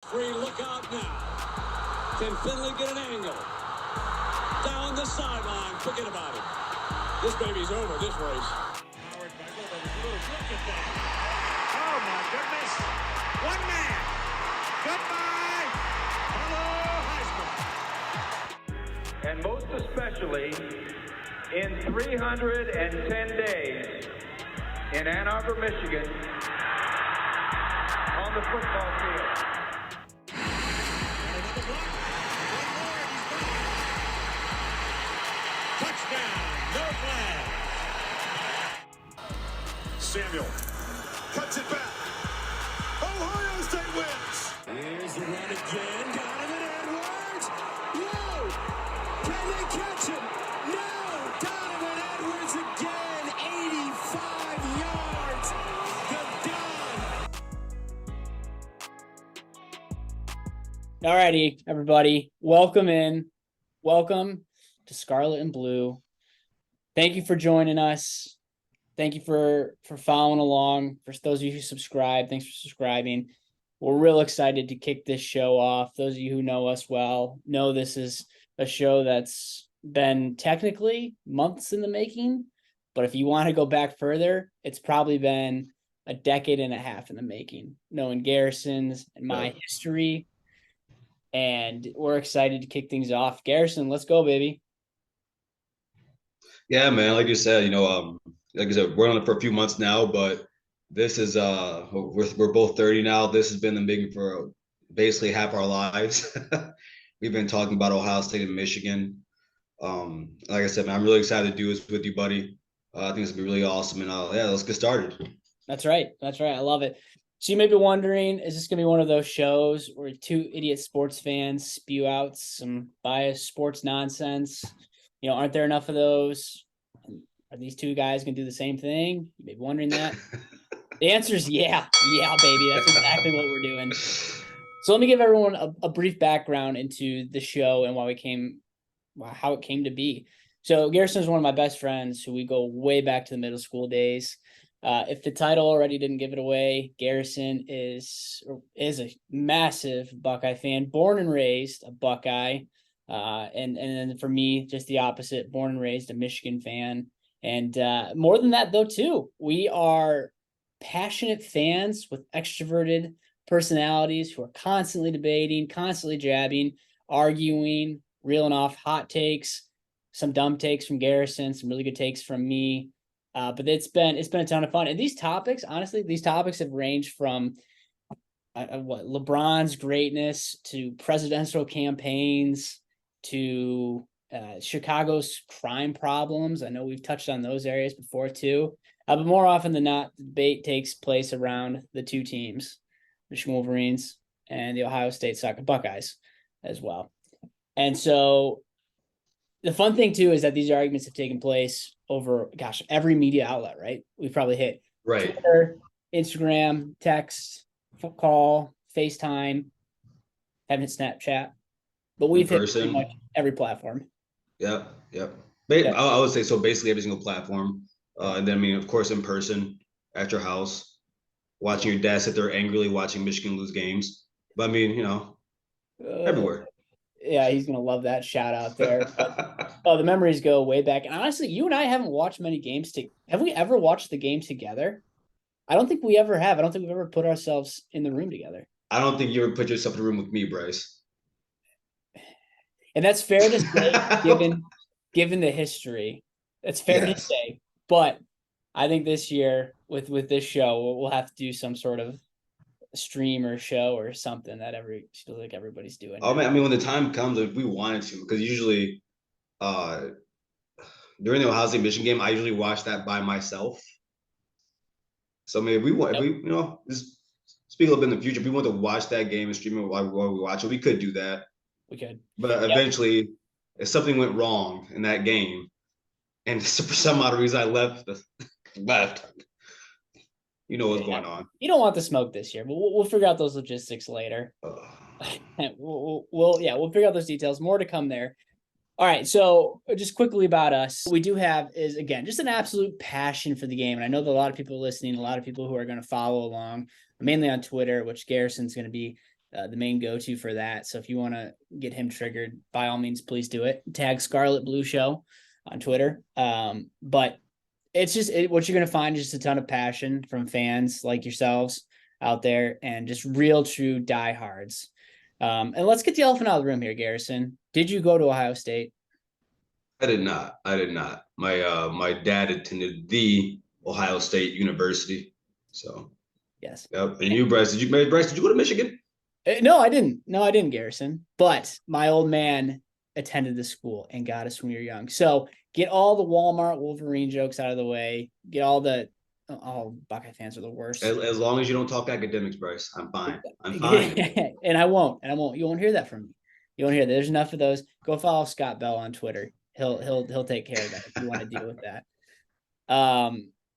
Free, look out now. Can Finley get an angle? Down the sideline, forget about it. This baby's over, this race. Howard Michael, look at that. Oh my goodness. One man. Goodbye. Hello, Heisman. And most especially in 310 days in Ann Arbor, Michigan, on the football field. Another block. One more, and he's gone. Touchdown. No flag. Samuel cuts it back. Ohio State wins. Here's the run again. Got him in Edwards. Whoa! Can they catch him? No! Donovan Edwards again. 85 yards. The done. Alrighty, everybody. Welcome in. Welcome to Scarlet and Blue. Thank you for joining us. Thank you for following along. For those of you who subscribe, thanks for subscribing. We're real excited to kick this show off. Those of you who know us well know this is a show that's been technically months in the making. But if you want to go back further, it's probably been a decade and a half in the making, knowing Garrison's and my history. And we're excited to kick things off. Garrison, let's go, baby. Yeah, man. Like you said, like I said, we're on it for a few months now, but this is we're both 30 now. This has been the making for basically half our lives. We've been talking about Ohio State and Michigan. Like I said, man, I'm really excited to do this with you, buddy. I think it's gonna be really awesome, and let's get started. That's right. I love it. So you may be wondering, is this gonna be one of those shows where two idiot sports fans spew out some biased sports nonsense? Aren't there enough of those? Are these two guys going to do the same thing? You may be wondering that. The answer is yeah. Yeah, baby. That's exactly what we're doing. So let me give everyone a brief background into the show and how it came to be. So Garrison is one of my best friends who we go way back to the middle school days. If the title already didn't give it away, Garrison is a massive Buckeye fan, born and raised a Buckeye. And then for me, just the opposite, born and raised a Michigan fan. And more than that, though, too, we are passionate fans with extroverted personalities who are constantly debating, constantly jabbing, arguing, reeling off hot takes, some dumb takes from Garrison, some really good takes from me. But it's been a ton of fun. And these topics, honestly, have ranged from LeBron's greatness to presidential campaigns to Chicago's crime problems. I know we've touched on those areas before too, but more often than not, the debate takes place around the two teams, Michigan Wolverines and the Ohio State Soccer Buckeyes as well. And so the fun thing too is that these arguments have taken place over, every media outlet, right? We've probably hit Twitter, Instagram, text, phone call, FaceTime, haven't hit Snapchat, but we've hit pretty much every platform. Yep. I would say so. Basically, every single platform, and then of course, in person at your house, watching your dad sit there angrily watching Michigan lose games. But everywhere. Yeah, he's gonna love that shout out there. But, the memories go way back. And honestly, you and I haven't watched many games. Have we ever watched the game together? I don't think we ever have. I don't think we've ever put ourselves in the room together. I don't think you ever put yourself in the room with me, Bryce. And that's fair to say, given the history. That's fair to say. But I think this year, with this show, we'll have to do some sort of stream or show or something that everybody's doing. Oh man, when the time comes, if we wanted to, because usually during the Ohio State Michigan game, I usually watch that by myself. So maybe just speak a little bit in the future. If we want to watch that game and stream it while we watch it, we could do that. We could. But eventually, if something went wrong in that game, and for some odd reason I left, you know what's going on. You don't want the smoke this year, but we'll figure out those logistics later. We'll figure out those details. More to come there. All right, so just quickly about us. What we do have is, again, just an absolute passion for the game. And I know that a lot of people are listening, a lot of people who are going to follow along, mainly on Twitter, which Garrison's going to be the main go-to for that. So if you want to get him triggered, by all means, please do it. Tag Scarlet Blue Show on Twitter. But it's just what you're going to find is just a ton of passion from fans like yourselves out there and just real true diehards. And let's get the elephant out of the room here, Garrison. Did you go to Ohio State? I did not. My dad attended the Ohio State University. So Yes. yep. And you, Bryce, did you go to Michigan? No, I didn't. No, I didn't, Garrison. But my old man attended the school and got us when we were young. So get all the Walmart Wolverine jokes out of the way. Get all the Buckeye fans are the worst. As long as you don't talk academics, Bryce, I'm fine. I'm fine. And I won't. You won't hear that from me. You won't hear that. There's enough of those. Go follow Scott Bell on Twitter. He'll take care of that if you want to deal with that.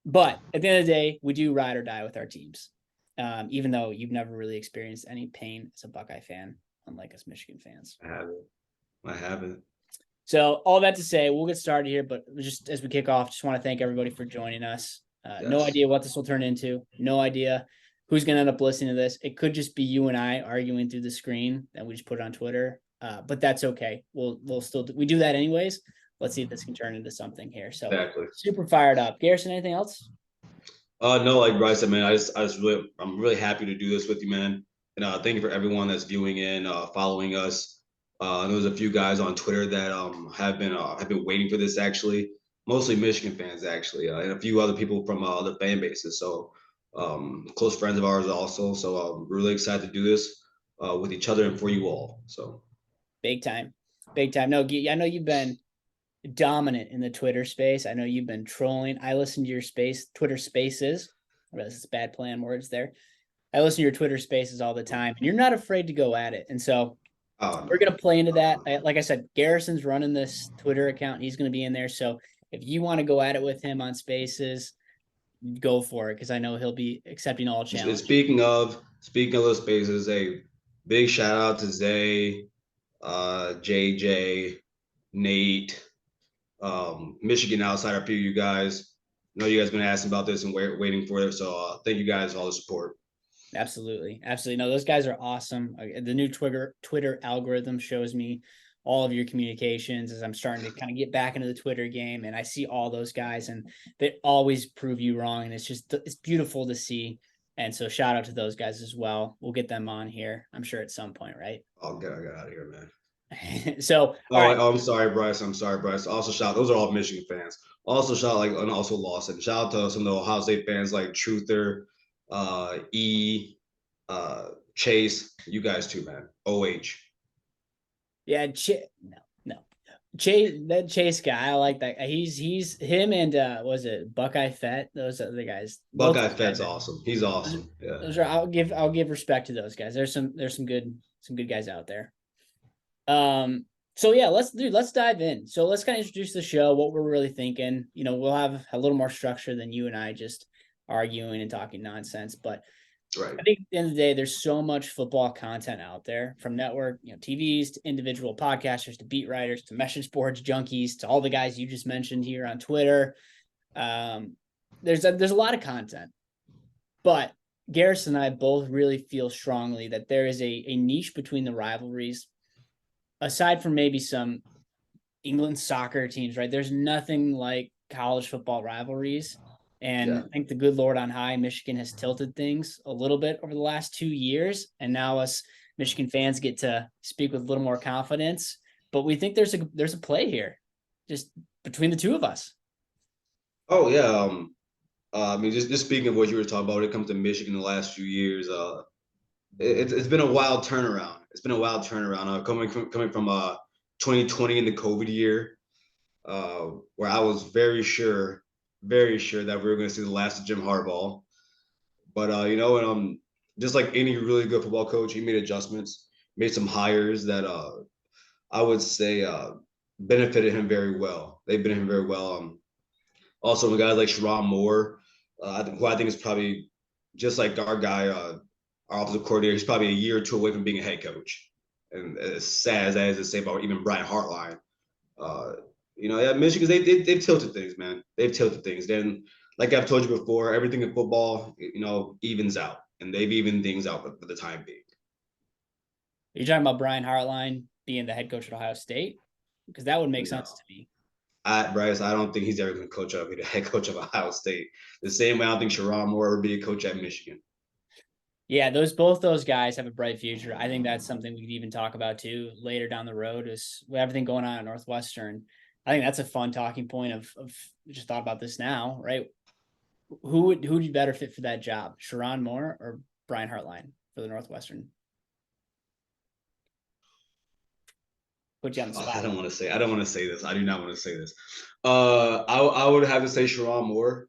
But at the end of the day, we do ride or die with our teams. Even though you've never really experienced any pain as a Buckeye fan, unlike us Michigan fans. I haven't. So all that to say, we'll get started here, but just as we kick off, just want to thank everybody for joining us. Yes. No idea what this will turn into. No idea who's going to end up listening to this. It could just be you and I arguing through the screen, and we just put it on Twitter. But that's okay. We'll still we do that anyways. Let's see if this can turn into something here. So Exactly. Super fired up. Garrison, anything else? No, like Bryce said, man, I'm really happy to do this with you, man. And thank you for everyone that's viewing in, following us. There's a few guys on Twitter that have been waiting for this, actually, mostly Michigan fans, actually, and a few other people from other fan bases. So close friends of ours also. So we're really excited to do this with each other and for you all. So big time. No, I know you've been dominant in the Twitter space. I know you've been trolling. I listen to your Twitter spaces. I realize it's bad play on words there. I listen to your Twitter spaces all the time, and you're not afraid to go at it. And so we're going to play into that. Like I said, Garrison's running this Twitter account. He's going to be in there. So if you want to go at it with him on spaces, go for it, because I know he'll be accepting all challenges. Speaking of those spaces, a big shout out to Zay, JJ, Nate, Michigan Outsider, a few of you guys. I know you guys been asking about this and waiting for it. So thank you guys for all the support. Absolutely. No, those guys are awesome. The new Twitter algorithm shows me all of your communications as I'm starting to kind of get back into the Twitter game, and I see all those guys, and they always prove you wrong. And it's beautiful to see. And so shout out to those guys as well. We'll get them on here, I'm sure, at some point, right? I'll get out of here, man. So right. I'm sorry, Bryce. Also shout, those are all Michigan fans. Also shout and also Lawson. Shout out to some of the Ohio State fans like Truther, Chase, you guys too, man. OH. Yeah, no. Chase guy, I like that. He's him and was it Buckeye Fett? Those are the guys. Buckeye Fett's awesome. He's awesome. Yeah. Those are I'll give respect to those guys. There's some good guys out there. So yeah, let's dive in. So let's kind of introduce the show, what we're really thinking. We'll have a little more structure than you and I just arguing and talking nonsense. But right. I think at the end of the day, there's so much football content out there, from network, TVs to individual podcasters to beat writers to message boards junkies to all the guys you just mentioned here on Twitter. There's a lot of content, but Garrison and I both really feel strongly that there is a niche between the rivalries. Aside from maybe some England soccer teams, right? There's nothing like college football rivalries. And yeah. I think the good Lord on high, Michigan has tilted things a little bit over the last 2 years. And now us Michigan fans get to speak with a little more confidence. But we think there's a play here just between the two of us. Oh, yeah. I mean, just speaking of what you were talking about when it comes to Michigan in the last few years, it's been a wild turnaround. Coming from 2020 in the COVID year, where I was very sure that we were going to see the last of Jim Harbaugh. But just like any really good football coach, he made adjustments, made some hires that I would say benefited him very well. They benefited him very well. Also, the guys like Sherrone Moore, who I think is probably just like our guy, our offensive coordinator, he's probably a year or two away from being a head coach. And as sad as that is to say about even Brian Hartline, Michigan, they've tilted things, man. They've tilted things. Then, like I've told you before, everything in football, evens out, and they've evened things out for the time being. You're talking about Brian Hartline being the head coach at Ohio State? Because that would make sense to me. Bryce, I don't think he's ever going to be the head coach of Ohio State. The same way I don't think Sherrone Moore would be a coach at Michigan. Yeah, both those guys have a bright future. I think that's something we could even talk about too later down the road. Is with everything going on at Northwestern. I think that's a fun talking point of just thought about this now, right? Who would be better fit for that job, Sherrone Moore or Brian Hartline for the Northwestern? Put you on the spot. I don't want to say this. I do not want to say this. I would have to say Sherrone Moore,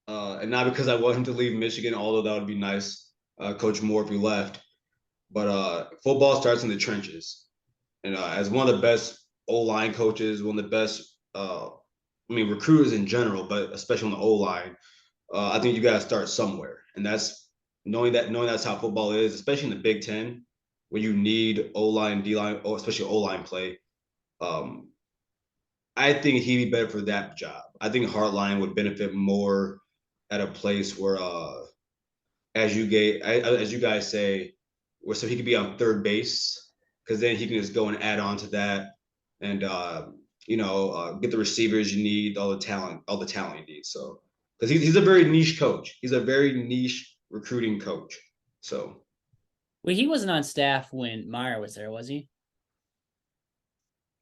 and not because I want him to leave Michigan, although that would be nice. Coach Moore if he left, but football starts in the trenches, and as one of the best O-line coaches, one of the best, recruiters in general, but especially on the O-line, I think you got to start somewhere, and that's knowing that's how football is, especially in the Big Ten, where you need O-line, D-line, especially O-line play. I think he'd be better for that job. I think Hartline would benefit more at a place where, as you guys say, where so he could be on third base, because then he can just go and add on to that, and get the receivers you need, all the talent you need. So, because he's a very niche coach, he's a very niche recruiting coach. So, well, he wasn't on staff when Meyer was there, was he?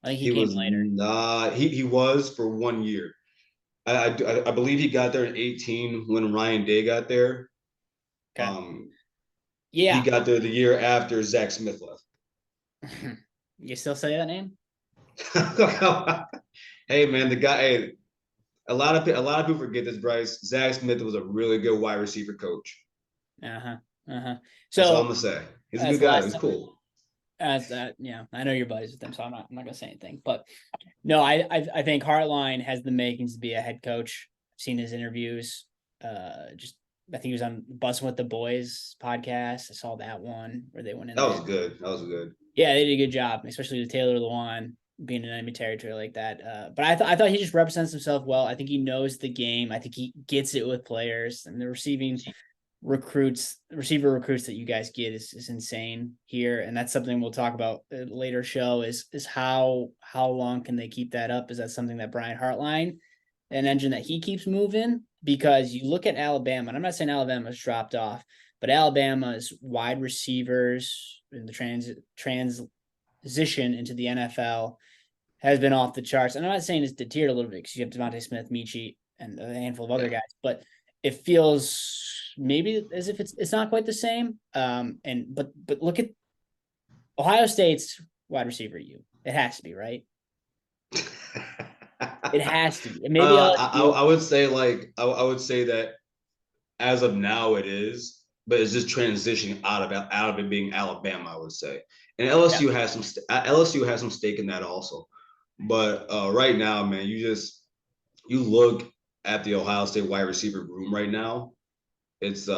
I think he came later. He was for 1 year. I believe he got there in 2018 when Ryan Day got there. Okay. He got there the year after Zach Smith left. You still say that name? Hey man, the guy. Hey, a lot of people forget this, Bryce. Zach Smith was a really good wide receiver coach. So that's all I'm gonna say. He's a good guy. He's cool. I know you're buddies with them, so I'm not gonna say anything. But no, I think Hartline has the makings to be a head coach. I've seen his interviews. I think he was on Buzzing with the Boys podcast. I saw that one where they went in. That was good. Yeah, they did a good job, especially with Taylor Lewan being in enemy territory like that. But I thought he just represents himself well. I think he knows the game. I think he gets it with players, and the receiver recruits that you guys get is insane here. And that's something we'll talk about in a later show is how long can they keep that up? Is that something that Brian Hartline, an engine that he keeps moving? Because you look at Alabama, and I'm not saying Alabama's dropped off, but Alabama's wide receivers in the transition into the NFL has been off the charts. And I'm not saying it's deteriorated a little bit because you have Devontae Smith, Michi, and a handful of other guys, but it feels maybe as if it's not quite the same. But look at Ohio State's wide receiver. It has to be, right? It has to be. Maybe I would say I would say that as of now it is, but it's just transitioning out of it being Alabama, I would say. And LSU has some stake in that also. But right now, man, you look at the Ohio State wide receiver room right now. It's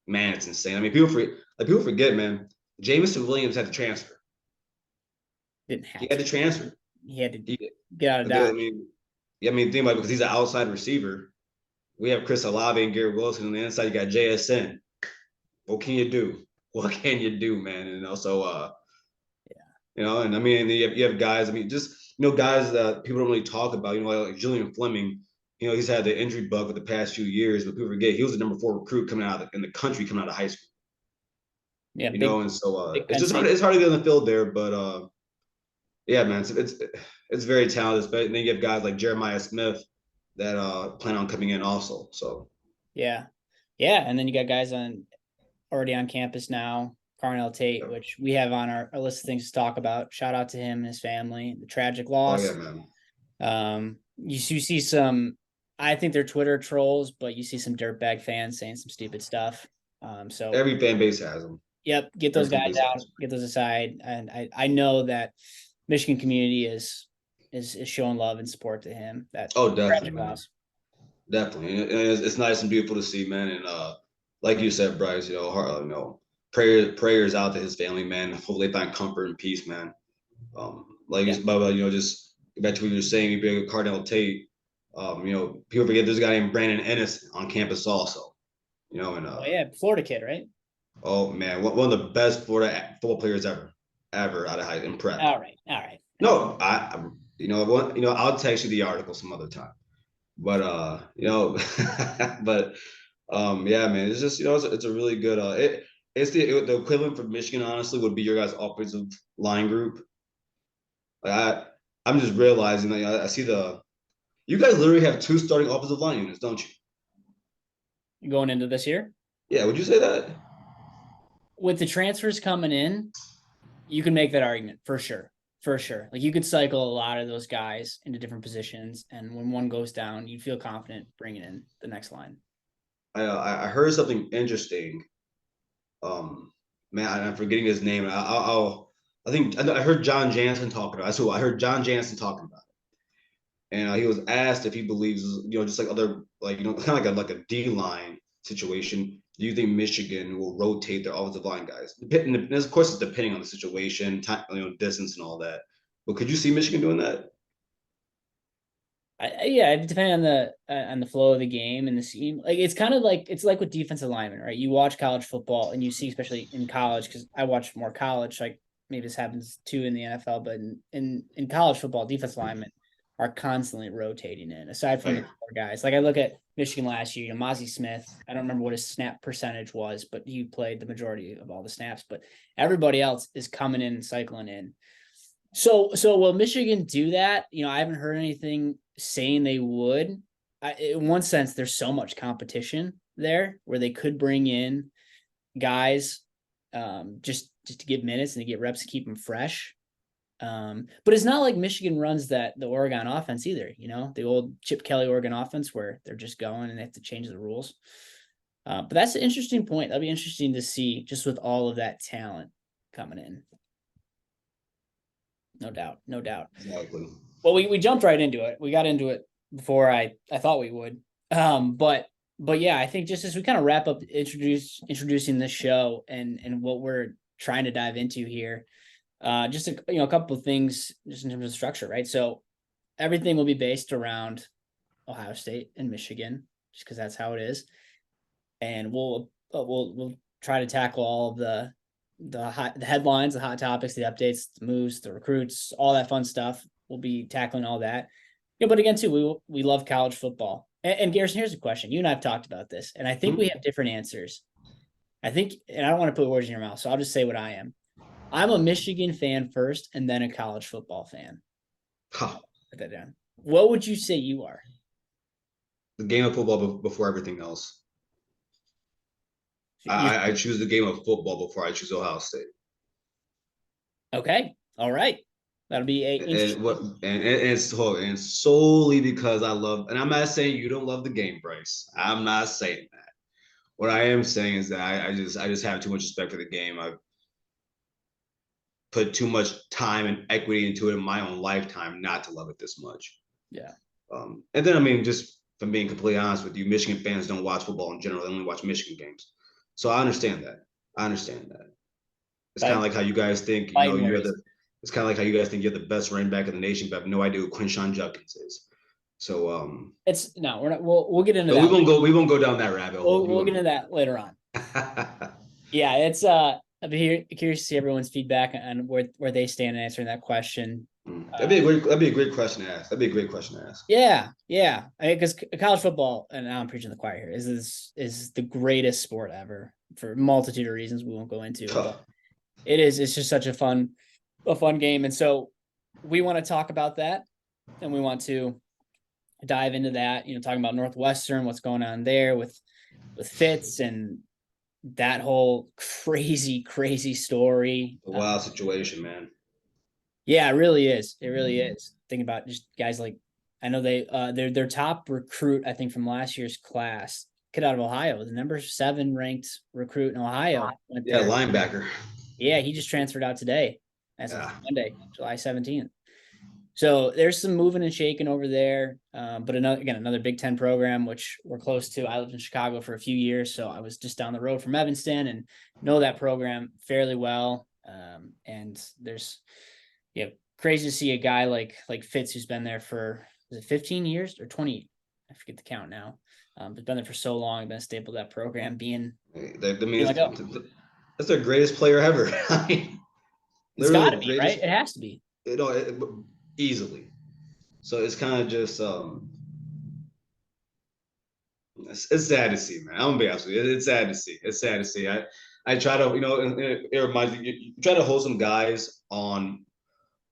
it's insane. I mean, people forget, man. Jamison Williams had to transfer. He had to transfer. He had to get out of Dodge. Think about it, because he's an outside receiver. We have Chris Olave and Garrett Wilson on the inside. You got JSN. What can you do? What can you do, man? And also, and I mean, you have guys. I mean, just guys that people don't really talk about. Like Julian Fleming. He's had the injury bug for the past few years, but people forget he was the number 4 recruit coming out in the country coming out of high school. Yeah, and so it's just hard. It's hard to get on the field there, but yeah, man, it's very talented. But then you have guys like Jeremiah Smith that plan on coming in also. So yeah, and then you got guys already on campus now. Carnell Tate, which we have on our list of things to talk about. Shout out to him and his family. The tragic loss. Oh yeah, man. You see some. I think they're Twitter trolls, but you see some dirtbag fans saying some stupid stuff. So every fan base has them. Yep, get those guys out, get those aside, and I know that Michigan community is showing love and support to him. Definitely, man. Definitely, and it's nice and beautiful to see, man. And like you said, Bryce, prayers out to his family, man. Hopefully they find comfort and peace, man. Just back to what you were saying, you bring Carnell Tate. People forget there's a guy named Brandon Ennis on campus also. Florida kid, right? Oh man, one of the best Florida football players ever out of high in prep. All right. All right. No, I'll text you the article some other time. But but yeah, man, it's just it's a really good it's the equivalent for Michigan honestly would be your guys' offensive line group. Like I'm just realizing that I see you guys literally have two starting offensive line units, don't you? Going into this year? Yeah, would you say that? With the transfers coming in, you can make that argument for sure. For sure. Like you could cycle a lot of those guys into different positions. And when one goes down, you feel confident bringing in the next line. I heard something interesting. Man, I'm forgetting his name. I think I heard John Jansen talking about it. So I heard John Jansen talking about it. And he was asked if he believes, just like other, kind of like a D line situation. Do you think Michigan will rotate their offensive line guys? And of course, it's depending on the situation, time, distance, and all that. But could you see Michigan doing that? Yeah, it depends on the flow of the game and the scheme. Like it's kind of like with defensive linemen, right? You watch college football and you see, especially in college, because I watch more college. Like maybe this happens too in the NFL, but in college football, defensive linemen are constantly rotating in. Aside from the core guys, like I look at Michigan last year, Mozzie Smith. I don't remember what his snap percentage was, but he played the majority of all the snaps. But everybody else is coming in and cycling in. So will Michigan do that? I haven't heard anything saying they would. In one sense, there's so much competition there where they could bring in guys just to give minutes and to get reps to keep them fresh. But it's not like Michigan runs the Oregon offense either, the old Chip Kelly Oregon offense where they're just going and they have to change the rules. But that's an interesting point. That'll be interesting to see just with all of that talent coming in. No doubt. Exactly. Well, we jumped right into it. We got into it before I thought we would. But yeah, I think just as we kind of wrap up introducing this show and what we're trying to dive into here, just a couple of things just in terms of structure, right? So everything will be based around Ohio State and Michigan, just because that's how it is, and we'll try to tackle all of the headlines, the hot topics, the updates, the moves, the recruits, all that fun stuff. We'll be tackling all that. But again, too, we love college football. And Garrison, here's a question. You and I have talked about this, and I think we have different answers. I think, and I don't want to put words in your mouth, so I'll just say what I am. I'm a Michigan fan first, and then a college football fan. Huh. Put that down. What would you say you are? The game of football before everything else. I choose the game of football before I choose Ohio State. Okay. All right. That'll be and solely because I love, and I'm not saying you don't love the game, Bryce. I'm not saying that. What I am saying is that I just have too much respect for the game. I've put too much time and equity into it in my own lifetime not to love it this much. Yeah. And then just from being completely honest with you, Michigan fans don't watch football in general. They only watch Michigan games. So I understand that. It's kind of like how you guys think, it's kind of like how you guys think you're the best running back in the nation, but I have no idea who Quinshawn Judkins is. So we're not. We'll get into that. We won't go down that rabbit hole. We'll get into that later on. Yeah, it's I'll be curious to see everyone's feedback on where they stand in answering that question. That'd be a great question to ask. Yeah. Because college football, and now I'm preaching the choir here, is the greatest sport ever for a multitude of reasons we won't go into. But it's just such a fun game, and so we want to talk about that, and we want to dive into that. Talking about Northwestern, what's going on there with Fitz and that whole crazy story. A wild situation, man. Yeah, it really is. It really is. Think about just guys like, I know their top recruit, I think from last year's class, kid out of Ohio, the number 7 ranked recruit in Ohio. Yeah, linebacker. Yeah, he just transferred out today. That's Monday, July 17th. So there's some moving and shaking over there. But another Big Ten program, which we're close to. I lived in Chicago for a few years, so I was just down the road from Evanston and know that program fairly well. And there's crazy to see a guy like Fitz, who's been there for, is it 15 years or 20? I forget the count now. But been there for so long, been a staple of that program, being That's their greatest player ever. I mean, It's literally got the to be, greatest, right? It has to be. easily. So it's kind of just it's sad to see, man. I'm gonna be honest with you. It's sad to see. It's sad to see. I try to, it reminds me. You try to hold some guys on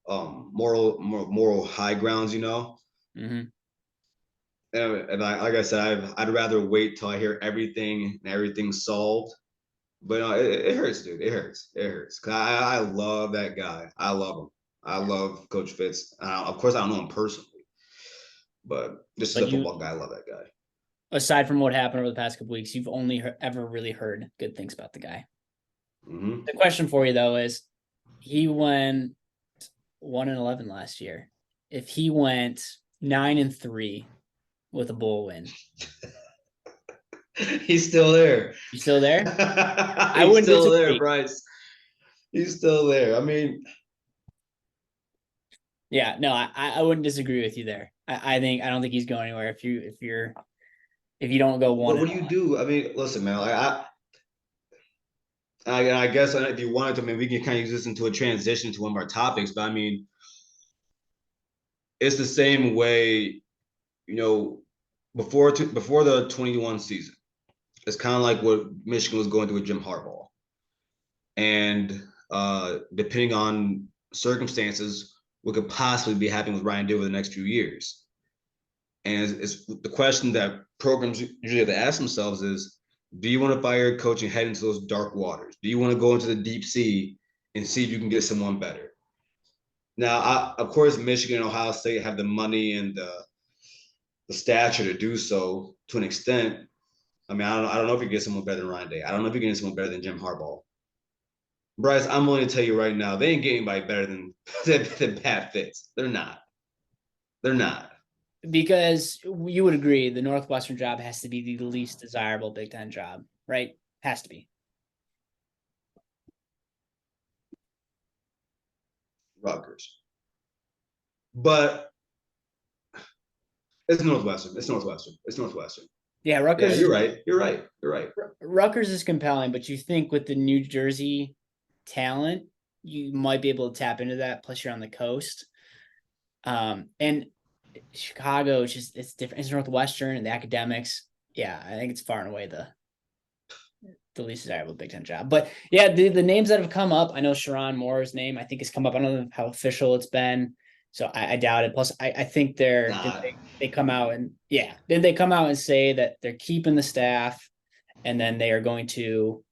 moral high grounds, Mm-hmm. And like I said, I'd rather wait till I hear everything and everything's solved. But it hurts, dude. It hurts. It hurts. 'Cause I love that guy. I love him. I love Coach Fitz. Of course, I don't know him personally, but just as But a football guy, I love that guy. aside from what happened over the past couple weeks, you've only ever really heard good things about the guy. Mm-hmm. The question for you though is, he went 1-11 last year. If he went 9-3 with a bowl win, He's still there. you still there? I wouldn't still disagree. there, Bryce. He's still there. I mean, Yeah, no, I wouldn't disagree with you there. I don't think he's going anywhere. If you don't go one, what do you do? I mean, listen, man. I guess if you wanted to, I mean, we can kind of use this into a transition to one of our topics. But I mean, it's the same way, before the 21 season. It's kind of like what Michigan was going through with Jim Harbaugh, and depending on circumstances, what could possibly be happening with Ryan Day over the next few years. And it's the question that programs usually have to ask themselves is, do you want to fire your coach and head into those dark waters? Do you want to go into the deep sea and see if you can get someone better? Now, of course, Michigan and Ohio State have the money and the stature to do so to an extent. I mean, I don't know if you get someone better than Ryan Day. I don't know if you get someone better than Jim Harbaugh. Bryce, I'm willing to tell you right now, they ain't getting anybody better than Pat Fitz. They're not. They're not. because you would agree the Northwestern job has to be the least desirable Big Ten job, right? Has to be. Rutgers. But it's Northwestern. It's Northwestern. It's Northwestern. Yeah, Rutgers. Yeah, you're right. You're right. You're right. Rutgers is compelling, but you think with the New Jersey talent, you might be able to tap into that. Plus, you're on the coast. And Chicago, it's different. It's Northwestern and the academics. Yeah, I think it's far and away the least desirable Big Ten job. But yeah, the names that have come up, I know Sherrone Moore's name, I think, has come up. I don't know how official it's been, so I doubt it. Plus, I think they come out and did they come out and say that they're keeping the staff, and then they are going to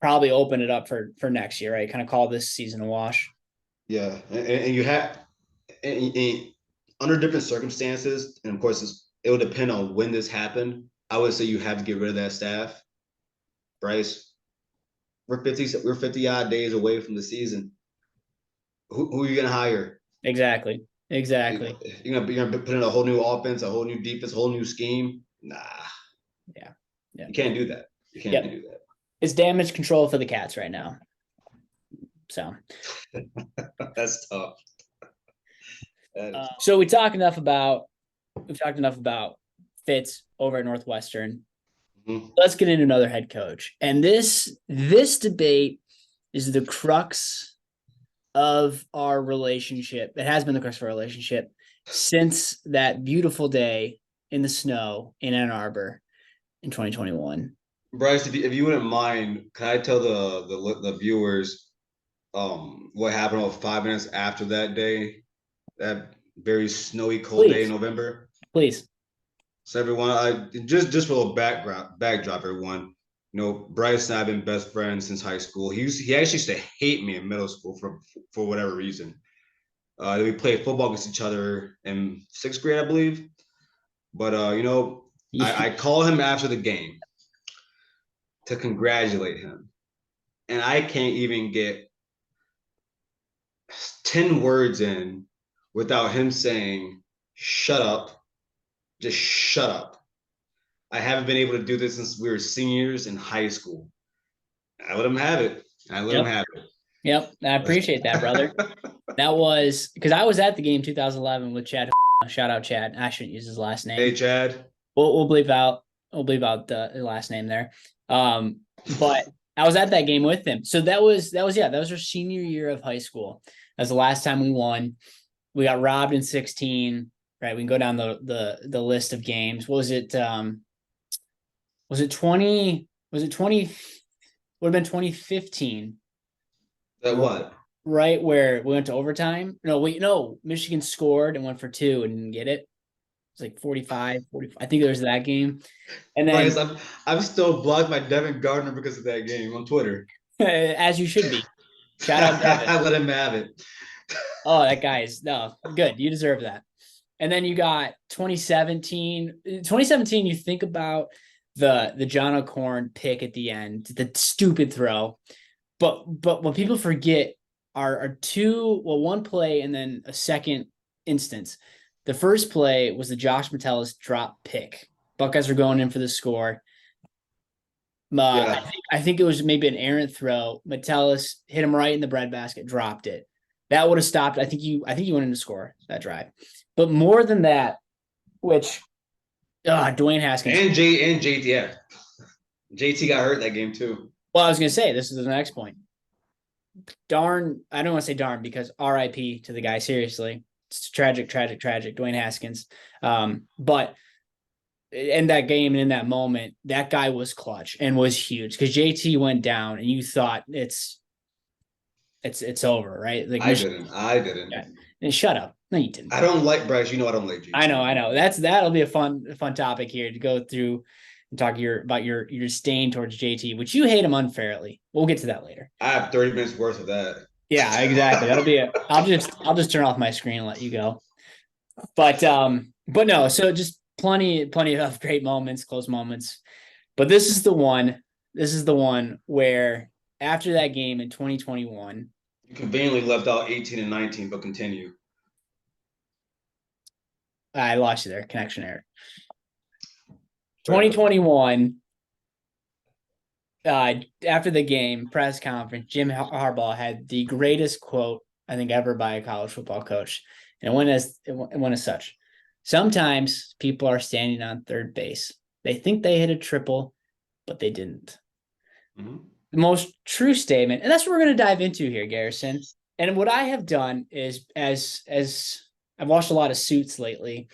probably open it up for next year, right? Kind of call this season a wash. Yeah, and you have under different circumstances, and of course, it will depend on when this happened. I would say you have to get rid of that staff. Bryce, we're 50 odd days away from the season. Who are you gonna hire? Exactly. You're gonna put in a whole new offense, a whole new defense, a whole new scheme. Nah. Yeah. You can't do that. You can't do that. It's damage control for the Cats right now. So that's tough. So we've talked enough about Fitz over at Northwestern. Mm-hmm. Let's get into another head coach. And this debate is the crux of our relationship. It has been the crux of our relationship since that beautiful day in the snow in Ann Arbor in 2021. Bryce, if you wouldn't mind, can I tell the viewers what happened about 5 minutes after that day, that very snowy, cold day in November? Please. So everyone, I just for a little backdrop, everyone. Bryce and I have been best friends since high school. He actually used to hate me in middle school for whatever reason. We played football against each other in 6th grade, I believe. But I call him after the game to congratulate him, and I can't even get 10 words in without him saying, "Shut up. Just shut up." I haven't been able to do this since we were seniors in high school. I let him have it. Yep. I appreciate that, brother. That was because I was at the game 2011 with Chad. Shout out Chad. I shouldn't use his last name. Hey, Chad. We'll bleep out the last name there. But I was at that game with him. So that was our senior year of high school. That was the last time we won. We got robbed in 16. Right. We can go down the list of games. Was it 20? Was it 20? Would have been 2015. That what? Right, where we went to overtime. No, Michigan scored and went for 2 and didn't get it. It's like 45. I think there was that game. And then Bryce, I'm still blocked by Devin Gardner because of that game on Twitter. as you should be. Shout out Devin. I let him have it. Oh, that guy is good. You deserve that. And then you got 2017. 2017, you think about the John O'Corn pick at the end, the stupid throw. But what people forget are one play and then a second instance. The first play was the Josh Metellus drop pick. Buckeyes were going in for the score. I think it was maybe an errant throw. Metellus hit him right in the breadbasket, dropped it. That would have stopped. I think you went in to score that drive. But more than that, which Dwayne Haskins and JT, yeah. JT got hurt that game too. Well, I was gonna say this is the next point. Darn, I don't want to say darn because RIP to the guy, seriously. It's tragic. Dwayne Haskins. But in that game and in that moment, that guy was clutch and was huge because JT went down and you thought it's over, right? Like I didn't. Yeah. And shut up. No, you didn't. I don't like Bryce. You know I don't like JT. I know. That'll be a fun topic here to go through and talk about your disdain towards JT, which you hate him unfairly. We'll get to that later. I have 30 minutes worth of that. Yeah, exactly. That'll be it. I'll just turn off my screen and let you go. But no, so just plenty of great moments, close moments. But this is the one where after that game in 2021, you conveniently left out 18 and 19, but continue. I lost you there. Connection error. 2021, after the game press conference, Jim Harbaugh had the greatest quote I think ever by a college football coach, and it went as such: "Sometimes people are standing on third base. They think they hit a triple, but they didn't." Mm-hmm. The most true statement, and that's what we're going to dive into here, Garrison. And what I have done is, as I've watched a lot of Suits lately.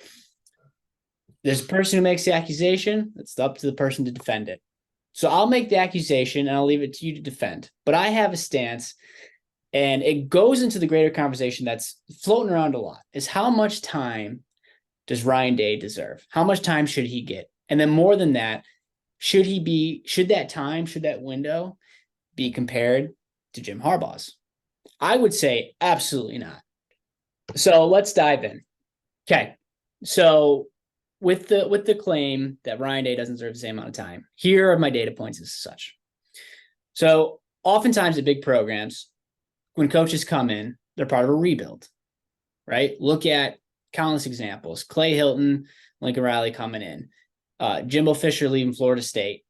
There's a person who makes the accusation. It's up to the person to defend it. So I'll make the accusation and I'll leave it to you to defend. But I have a stance, and it goes into the greater conversation that's floating around a lot, is how much time does Ryan Day deserve? How much time should he get? And then more than that, should that window be compared to Jim Harbaugh's? I would say absolutely not. So let's dive in. Okay. So with the claim that Ryan Day doesn't deserve the same amount of time, here are my data points as such. So oftentimes at big programs, when coaches come in, they're part of a rebuild, right? Look at countless examples. Clay Hilton, Lincoln Riley coming in, Jimbo Fisher leaving Florida State.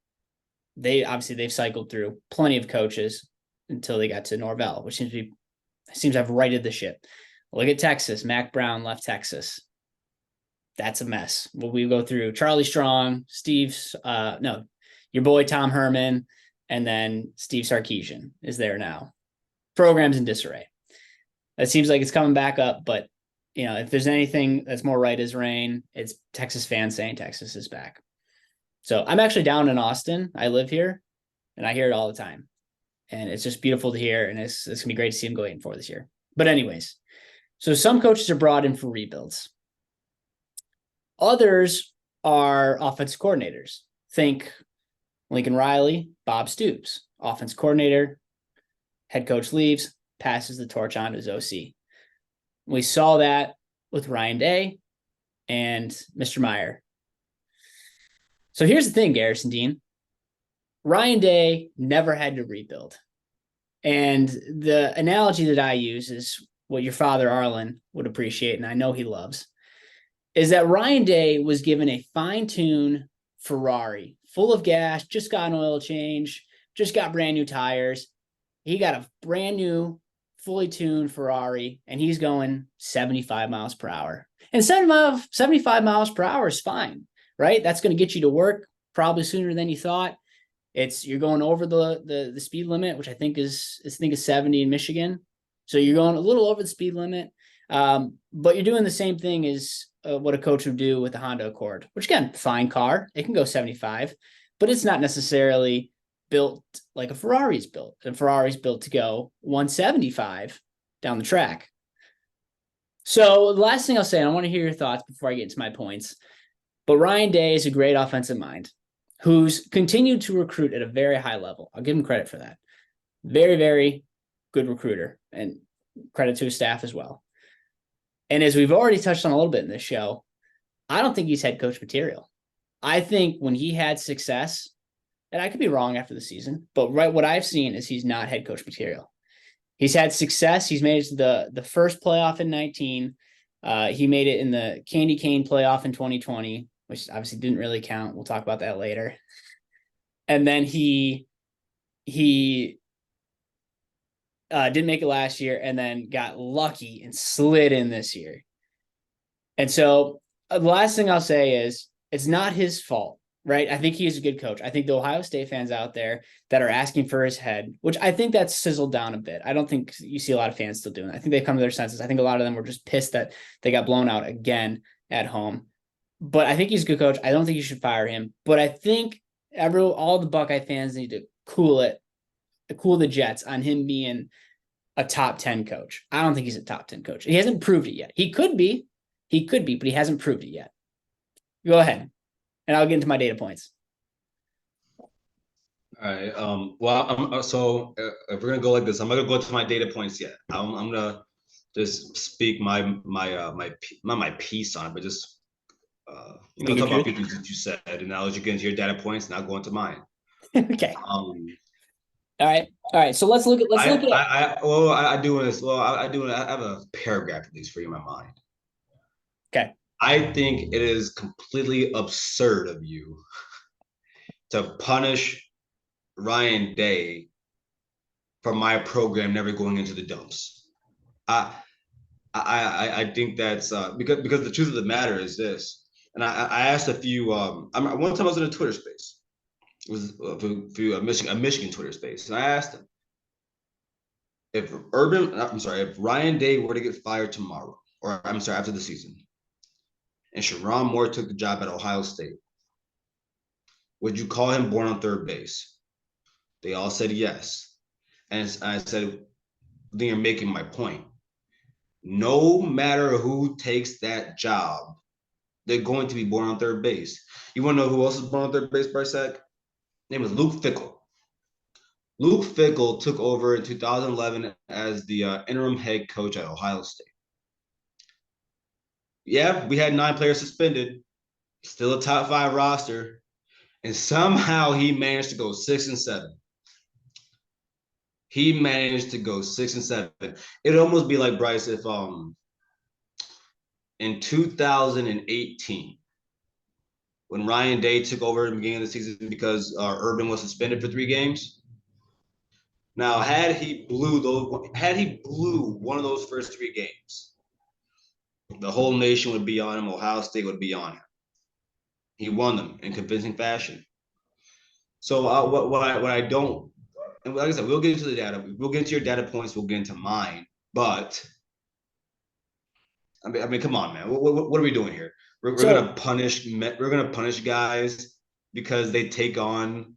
They've cycled through plenty of coaches until they got to Norvell, which seems to have righted the ship. Look at Texas. Mac Brown left Texas. That's a mess. What we go through: Charlie Strong, your boy Tom Herman, and then Steve Sarkisian is there now. Programs in disarray. It seems like it's coming back up, but if there's anything that's more right as rain, it's Texas fans saying Texas is back. So I'm actually down in Austin. I live here, and I hear it all the time, and it's just beautiful to hear. And it's gonna be great to see him go 8-4 this year. But anyways, so some coaches are brought in for rebuilds. Others are offensive coordinators. Think Lincoln Riley, Bob Stoops, offense coordinator, head coach leaves, passes the torch on to his OC. We saw that with Ryan Day and Mr. Meyer. So here's the thing, Garrison Dean. Ryan Day never had to rebuild. And the analogy that I use is what your father, Arlen, would appreciate, and I know he loves, is that Ryan Day was given a fine-tuned Ferrari, full of gas, just got an oil change, just got brand new tires. He got a brand new, fully tuned Ferrari, and he's going 75 miles per hour. And 75 miles per hour is fine, right? That's going to get you to work probably sooner than you thought. You're going over the speed limit, which I think is 70 in Michigan. So you're going a little over the speed limit. But you're doing the same thing as what a coach would do with the Honda Accord, which again, fine car. It can go 75, but it's not necessarily built like a Ferrari's built. And Ferrari's built to go 175 down the track. So the last thing I'll say, and I want to hear your thoughts before I get into my points, but Ryan Day is a great offensive mind who's continued to recruit at a very high level. I'll give him credit for that. Very, very good recruiter, and credit to his staff as well. And as we've already touched on a little bit in this show, I don't think he's head coach material. I think when he had success, and I could be wrong after the season, but what I've seen is he's not head coach material. He's had success. He's made it to the first playoff in 19. He made it in the Candy Cane playoff in 2020, which obviously didn't really count. We'll talk about that later. And then he didn't make it last year and then got lucky and slid in this year. And so the last thing I'll say is it's not his fault, right? I think he is a good coach. I think the Ohio State fans out there that are asking for his head, which I think that's sizzled down a bit. I don't think you see a lot of fans still doing that. I think they come to their senses. I think a lot of them were just pissed that they got blown out again at home. But I think he's a good coach. I don't think you should fire him. But I think all the Buckeye fans need to cool the jets on him being a top 10 coach. I don't think he's a top 10 coach. He hasn't proved it yet. He could be, but he hasn't proved it yet. Go ahead, and I'll get into my data points. All right. Well, so if we're gonna go like this, I'm not gonna go to my data points yet. I'm gonna just speak my piece on it, but just talk about a few things that you said, and I'll let you get into your data points, and I'll go into mine. Okay. All right. So let's look at. I have a paragraph at least for you in my mind. Okay. I think it is completely absurd of you to punish Ryan Day for my program never going into the dumps. I think that's because the truth of the matter is this, and I asked a few. One time I was in a Twitter space. It was a Michigan Twitter space, and I asked him if Ryan Day were to get fired tomorrow, or after the season, and Sherrone Moore took the job at Ohio State, would you call him born on third base? They all said yes. And I said, then you're making my point. No matter who takes that job, they're going to be born on third base. You want to know who else is born on third base, Brysack? His name was Luke Fickell. Luke Fickell took over in 2011 as the interim head coach at Ohio State. Yeah, we had 9 players suspended, still a top 5 roster, and somehow he managed to go 6-7. He managed to go 6-7. It'd almost be like, Bryce, if in 2018, when Ryan Day took over at the beginning of the season because Urban was suspended for 3 games. Now, had he blew one of those first 3 games, the whole nation would be on him. Ohio State would be on him. He won them in convincing fashion. So what I don't, and like I said, we'll get into the data. We'll get into your data points. We'll get into mine. But I mean, come on, man. What are we doing here? We're gonna punish guys because they take on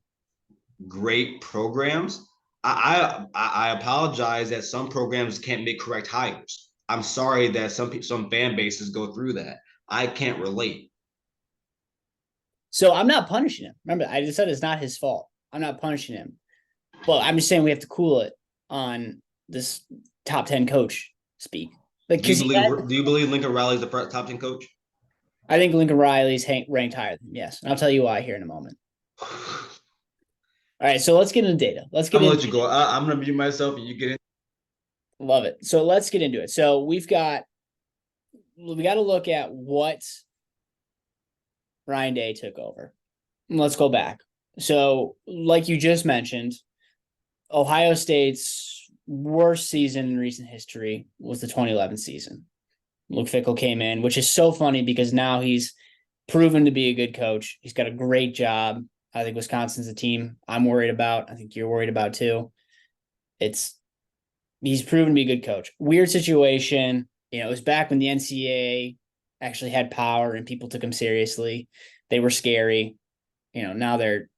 great programs. I apologize that some programs can't make correct hires. I'm sorry that some fan bases go through that. I can't relate. So I'm not punishing him. Remember, I just said it's not his fault. I'm not punishing him. Well, I'm just saying we have to cool it on this top 10 coach speak. Like, do you believe Lincoln Riley's the top 10 coach? I think Lincoln Riley's ranked higher than him, yes. And I'll tell you why here in a moment. All right, so let's get into data. I'm gonna let you go. I'm gonna mute myself and you get in. Love it. So let's get into it. So we got to look at what Ryan Day took over. And let's go back. So like you just mentioned, Ohio State's worst season in recent history was the 2011 season. Luke Fickell came in, which is so funny because now he's proven to be a good coach. He's got a great job. I think Wisconsin's a team I'm worried about. I think you're worried about too. He's proven to be a good coach. Weird situation. It was back when the NCAA actually had power and people took them seriously. They were scary. Now they're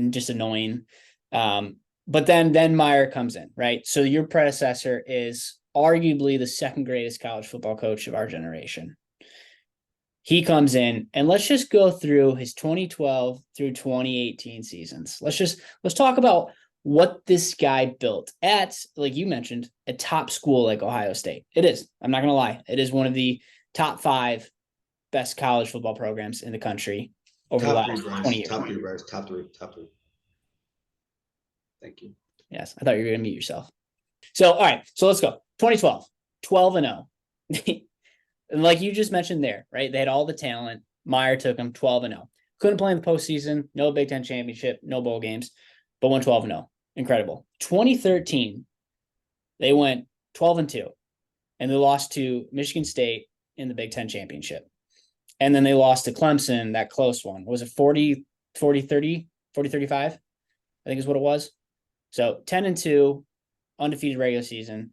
just annoying. But then Meyer comes in, right? So your predecessor is arguably the second greatest college football coach of our generation. He comes in, and let's just go through his 2012 through 2018 seasons. Let's talk about what this guy built at, like you mentioned, a top school like Ohio State. It is. I'm not going to lie. It is one of the top 5 best college football programs in the country over the last 20 years. Top 3, Bryce. Top 3. Thank you. Yes, I thought you were going to mute yourself. So, all right. So let's go. 2012, 12-0. And like you just mentioned there, right? They had all the talent. Meyer took them 12-0. Couldn't play in the postseason. No Big Ten championship. No bowl games. But went 12-0. Incredible. 2013, they went 12-2. And they lost to Michigan State in the Big Ten championship. And then they lost to Clemson, that close one. Was it 40-30? 40-35? I think is what it was. So 10-2, undefeated regular season.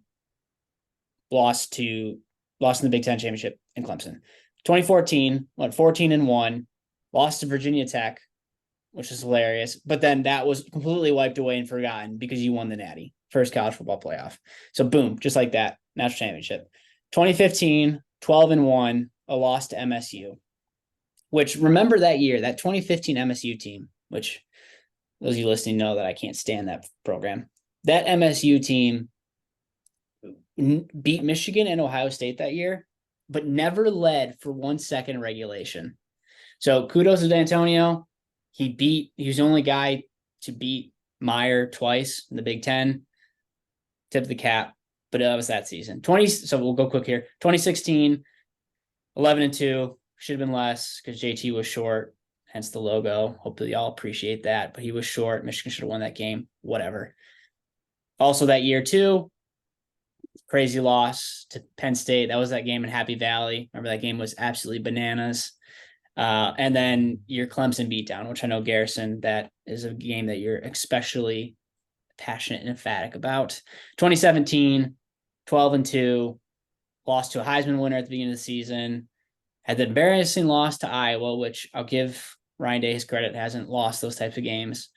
Lost in the Big Ten championship in Clemson. 2014, went 14-1, lost to Virginia Tech, which is hilarious. But then that was completely wiped away and forgotten because you won the Natty, first college football playoff. So boom, just like that, national championship. 2015, 12-1, a loss to MSU, which remember that year, that 2015 MSU team, which those of you listening know that I can't stand that program. That MSU team beat Michigan and Ohio State that year, but never led for 1 second regulation. So kudos to D'Antonio. He was the only guy to beat Meyer twice in the Big Ten. Tip of the cap, but that was that season. So we'll go quick here. 2016, 11-2, should have been less because JT was short, hence the logo. Hopefully y'all appreciate that, but he was short. Michigan should have won that game, whatever. Also that year too, crazy loss to Penn State. That was that game in Happy Valley. Remember that game was absolutely bananas. And then your Clemson beatdown, which I know, Garrison, that is a game that you're especially passionate and emphatic about. 2017, 12-2, lost to a Heisman winner at the beginning of the season. Had the embarrassing loss to Iowa, which I'll give Ryan Day his credit, hasn't lost those types of games.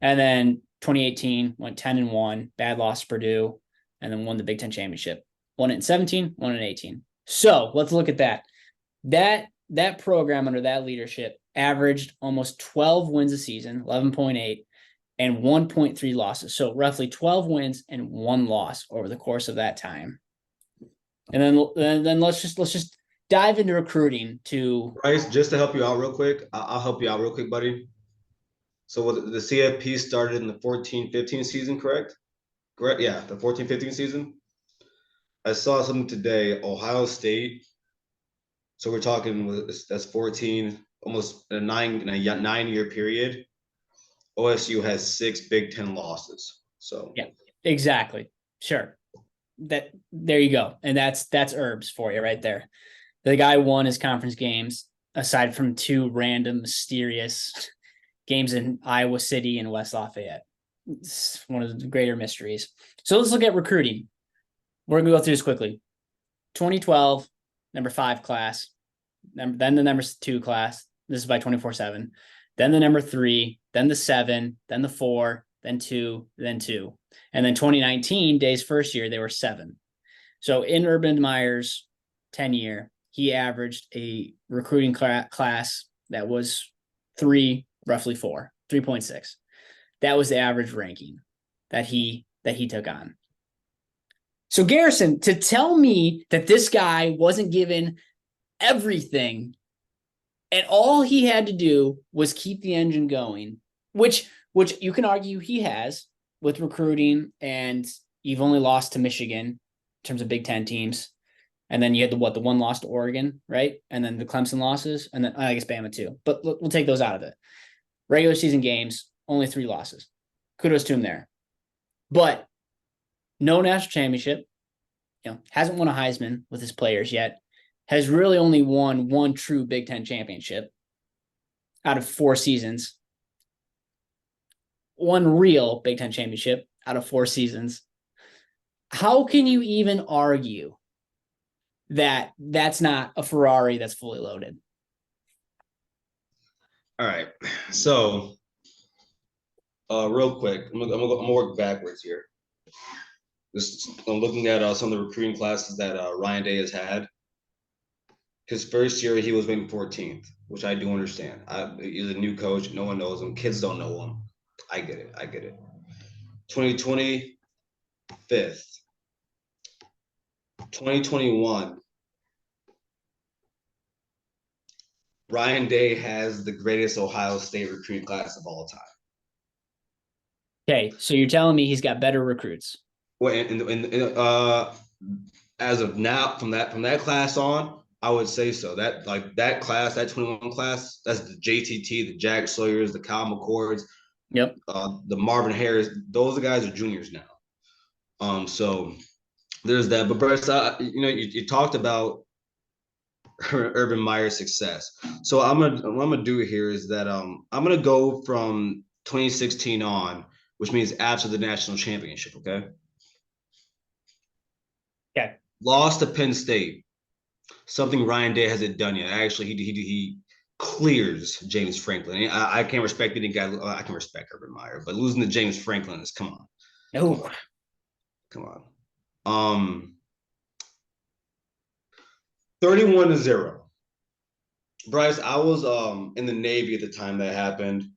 And then 2018, went 10-1, bad loss to Purdue, and then won the Big Ten championship. Won it in 17, won it in 18. So let's look at that. That program under that leadership averaged almost 12 wins a season, 11.8, and 1.3 losses. So roughly 12 wins and 1 loss over the course of that time. And then let's just dive into recruiting to Bryce, just to help you out real quick. I'll help you out real quick, buddy. So the CFP started in the 14-15 season, correct? Correct. Yeah, the 14-15 season. I saw something today. Ohio State. So we're talking that's 14, almost a 9-year period. OSU has 6 Big Ten losses. So yeah, exactly. Sure. There you go. And that's herbs for you right there. The guy won his conference games aside from 2 random mysterious games in Iowa City and West Lafayette. It's one of the greater mysteries. So let's look at recruiting. We're going to go through this quickly. 2012, number 5 class. Then the number 2 class. This is by 24/7. Then the number 3, then the 7, then the 4, then 2, then 2. And then 2019, Day's first year, they were 7. So in Urban Meyer's tenure, he averaged a recruiting class that was 3, roughly 4, 3.6. That was the average ranking that he took on. So Garrison, to tell me that this guy wasn't given everything and all he had to do was keep the engine going, which you can argue he has with recruiting, and you've only lost to Michigan in terms of Big Ten teams. And then you had the 1 loss to Oregon, right? And then the Clemson losses, and then I guess Bama too. But we'll take those out of it. Regular season games, only 3 losses. Kudos to him there. But no national championship, hasn't won a Heisman with his players yet, has really only won 1 true Big Ten championship out of 4 seasons. one real Big Ten championship out of 4 seasons. How can you even argue that that's not a Ferrari that's fully loaded? All right. So, real quick, I'm gonna work backwards here. I'm looking at some of the recruiting classes that Ryan Day has had. His first year, he was ranked 14th, which I do understand. He's a new coach. No one knows him. Kids don't know him. I get it. 2020, 5th. 2021, Ryan Day has the greatest Ohio State recruiting class of all time. Okay, so you're telling me he's got better recruits. Well, as of now, from that class on, I would say so. That class, that 21 class, that's the JTT, the Jack Sawyers, the Kyle McCords, Yep. The Marvin Harris. Those guys are juniors now. So there's that. But Bryce, you talked about Urban Meyer's success. So what I'm gonna do here is that I'm gonna go from 2016 on, which means after the national championship. Okay. Okay. Lost to Penn State. Something Ryan Day hasn't done yet. Actually, he clears James Franklin. I can't respect any guy. I can respect Urban Meyer, but losing to James Franklin is come on. No. Come on. 31-0. Bryce, I was in the Navy at the time that happened.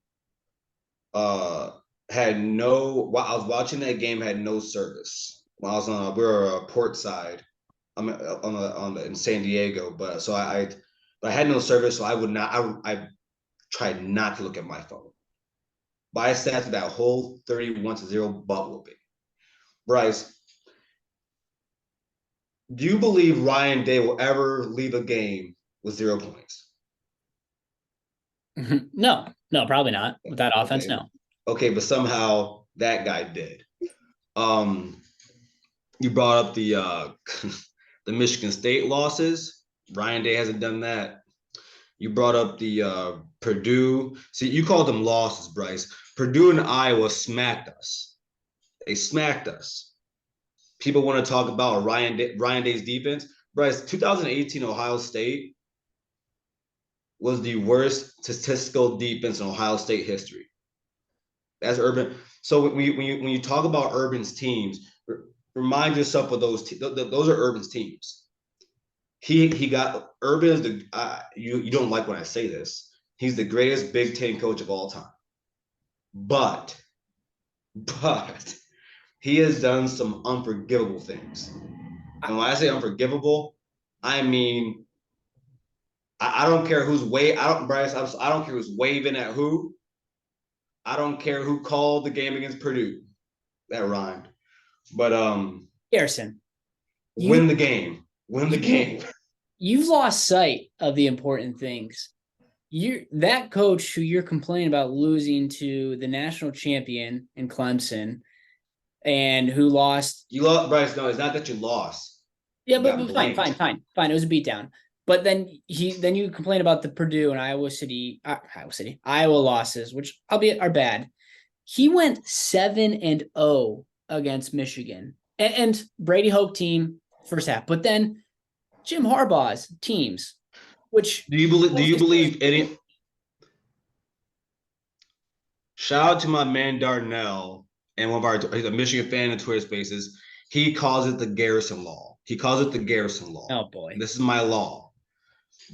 While I was watching that game, had no service. When I was we were port side. I'm in San Diego, but so I had no service, so I tried not to look at my phone. But I sat through that whole 31-0 butt whooping. Bryce, do you believe Ryan Day will ever leave a game with 0 points? No, probably not. With that offense, okay. No. Okay, but somehow that guy did. You brought up the the Michigan State losses. Ryan Day hasn't done that. You brought up the Purdue. See, you called them losses, Bryce. Purdue and Iowa smacked us. They smacked us. People want to talk about Ryan Day's defense. Bryce, 2018 Ohio State was the worst statistical defense in Ohio State history. That's Urban. So when you talk about Urban's teams, remind yourself of those. Those are Urban's teams. He got Urban is the you don't like when I say this. He's the greatest Big Ten coach of all time. But he has done some unforgivable things. And when I say unforgivable, I mean I don't care who's Bryce. I don't care who's waving at who. I don't care who called the game against Purdue. That rhymed. But Garrison, win the game. Win the game. You've lost sight of the important things. That coach who you're complaining about losing to the national champion in Clemson, and who lost. You lost, Bryce. No, it's not that you lost. Yeah, but fine. It was a beatdown. But then you complain about the Purdue and Iowa losses, which albeit are bad. He went 7-0 against Michigan and Brady Hoke team first half, but then Jim Harbaugh's teams, which do you believe any? Shout out to my man Darnell and one of he's a Michigan fan in Twitter Spaces. He calls it the Garrison Law. Oh boy, this is my law.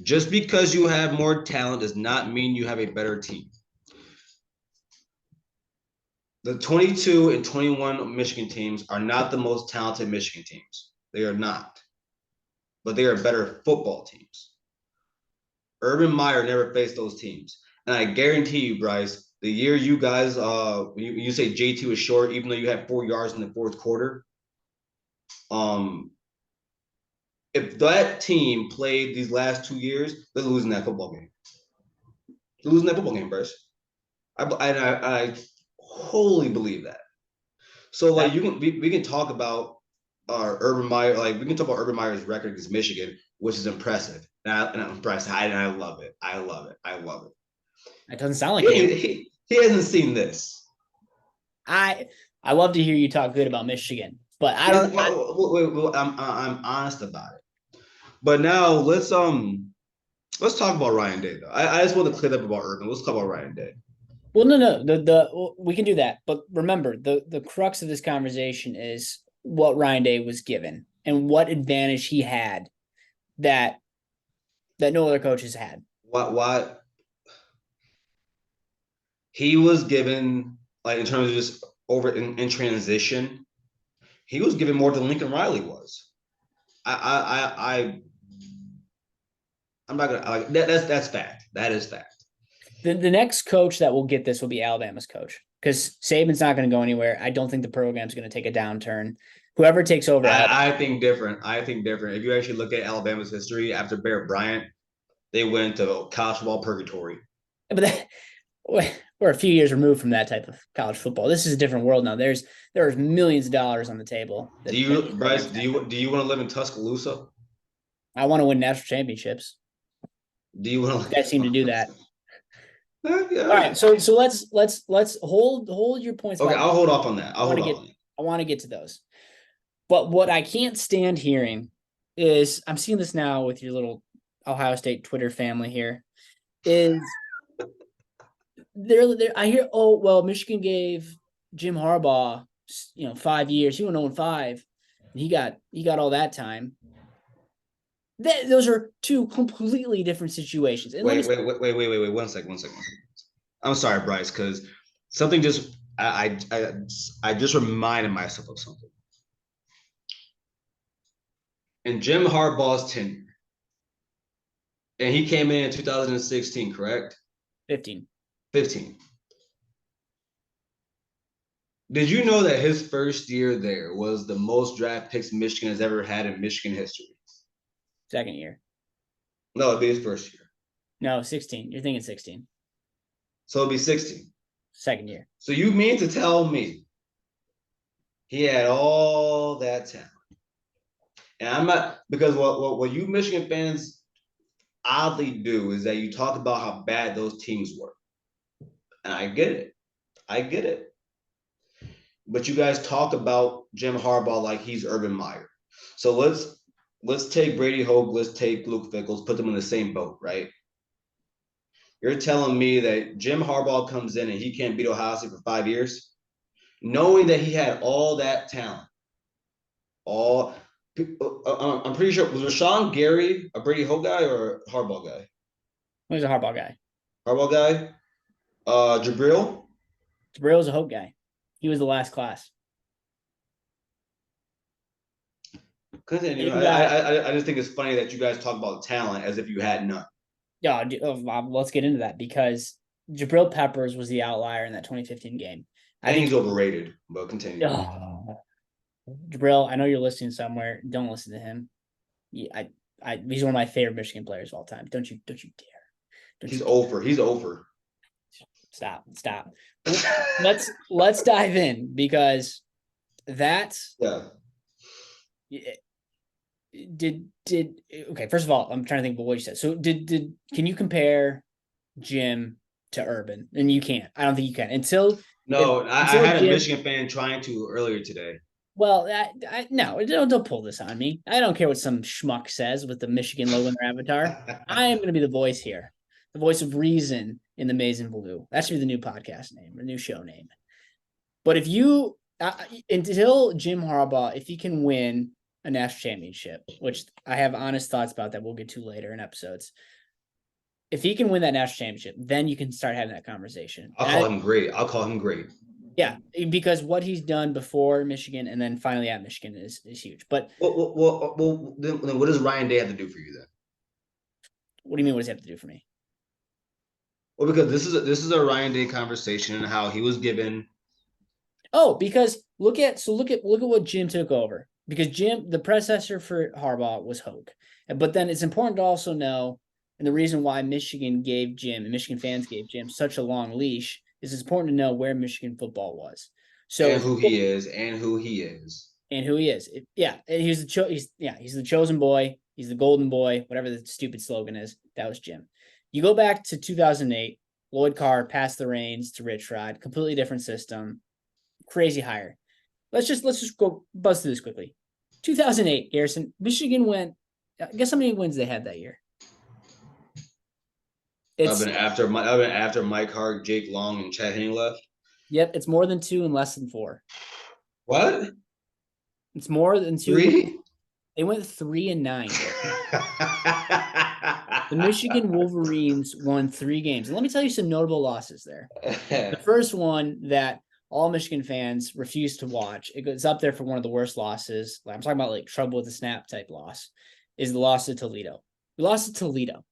Just because you have more talent does not mean you have a better team. The 22 and 21 Michigan teams are not the most talented Michigan teams. They are not. But they are better football teams. Urban Meyer never faced those teams. And I guarantee you, Bryce, the year you guys, you say JT was short, even though you had 4 yards in the fourth quarter, if that team played these last 2 years, they're losing that football game. They're losing that football game, Bryce. I wholly believe that. So like we can talk about Urban Meyer, like we can talk about Urban Meyer's record against Michigan, which is impressive. And I'm impressed. I love it. It doesn't sound like he hasn't seen this. I love to hear you talk good about Michigan, but I don't. Wait, I'm honest about it. But now let's talk about Ryan Day though. I just want to clear up about Urban. Let's talk about Ryan Day. Well, no. We can do that, but remember the crux of this conversation is what Ryan Day was given and what advantage he had that no other coaches had. What he was given, like in terms of just over in transition, he was given more than Lincoln Riley was. I'm not gonna like that's fact. That is fact. The next coach that will get this will be Alabama's coach because Saban's not going to go anywhere. I don't think the program's going to take a downturn. Whoever takes over, I think different. If you actually look at Alabama's history after Bear Bryant, they went to college football purgatory. But we're a few years removed from that type of college football. This is a different world now. There's millions of dollars on the table. Bryce? Do you want to live in Tuscaloosa? I want to win national championships. Do you want to? You guys seem to do that. Yeah. All right, so let's hold your points. Okay, I'll hold off on that. I want to get to those. But what I can't stand hearing is I'm seeing this now with your little Ohio State Twitter family here. Is I hear, oh well, Michigan gave Jim Harbaugh 5 years. He went 0-5, and he got all that time. Those are two completely different situations. And wait, 1 second. I'm sorry, Bryce, because something just I just reminded myself of something. In Jim Harbaugh's tenure, and he came in 2016, correct? 15. Did you know that his first year there was the most draft picks Michigan has ever had in Michigan history? Second year. No, it'd be his first year. No, 16. You're thinking 16. So it'd be 16. Second year. So you mean to tell me he had all that talent? And I'm not, because what you Michigan fans oddly do is that you talk about how bad those teams were. And I get it. But you guys talk about Jim Harbaugh like he's Urban Meyer. So let's take Brady Hoke, let's take Luke Fickles, put them in the same boat, right? You're telling me that Jim Harbaugh comes in and he can't beat Ohio State for 5 years, knowing that he had all that talent. I'm pretty sure, was Rashawn Gary a Brady Hoke guy or a Harbaugh guy? He was a Harbaugh guy. Jabril was a Hoke guy. He was the last class. Continue. I just think it's funny that you guys talk about talent as if you had none. Yeah, let's get into that because Jabril Peppers was the outlier in that 2015 game. I think he's overrated, but continue. Jabril, I know you're listening somewhere. Don't listen to him. He's one of my favorite Michigan players of all time. Don't you dare. He's over. Stop. Let's dive in because that's okay, first of all, I'm trying to think of what you said. So can you compare Jim to Urban? And you can't. I don't think you can. I had a Michigan fan trying to earlier today. Well, no, don't pull this on me. I don't care what some schmuck says with the Michigan logo in their avatar. I am going to be the voice here, the voice of reason in the Maize and Blue. That should be the new podcast name, or new show name. But if you until Jim Harbaugh, if he can win a national championship, which I have honest thoughts about that we'll get to later in episodes. If he can win that national championship, then you can start having that conversation. I'll call him great. Yeah, because what he's done before Michigan and then finally at Michigan is huge. But then what does Ryan Day have to do for you then? What do you mean? What does he have to do for me? Well, because this is a Ryan Day conversation and how he was given. Oh, because look at what Jim took over. Because Jim, the predecessor for Harbaugh, was Hoke. But then it's important to also know, and the reason why Michigan gave Jim and Michigan fans gave Jim such a long leash is it's important to know where Michigan football was. So and who he is. And he's the chosen boy. He's the golden boy, whatever the stupid slogan is. That was Jim. You go back to 2008, Lloyd Carr passed the reins to Rich Rod, completely different system. crazy hire. Let's just go buzz through this quickly. 2008, Garrison, Michigan went. Guess how many wins they had that year? I've been after Mike Hart, Jake Long, and Chad Henne left. Yep, it's more than 2 and less than 4. What? It's more than 2. 3? They went 3-9. The Michigan Wolverines won 3 games. And let me tell you some notable losses there. The first one that all Michigan fans refuse to watch, it goes up there for one of the worst losses. I'm talking about like trouble with the snap type loss, is the loss to Toledo. We lost to Toledo.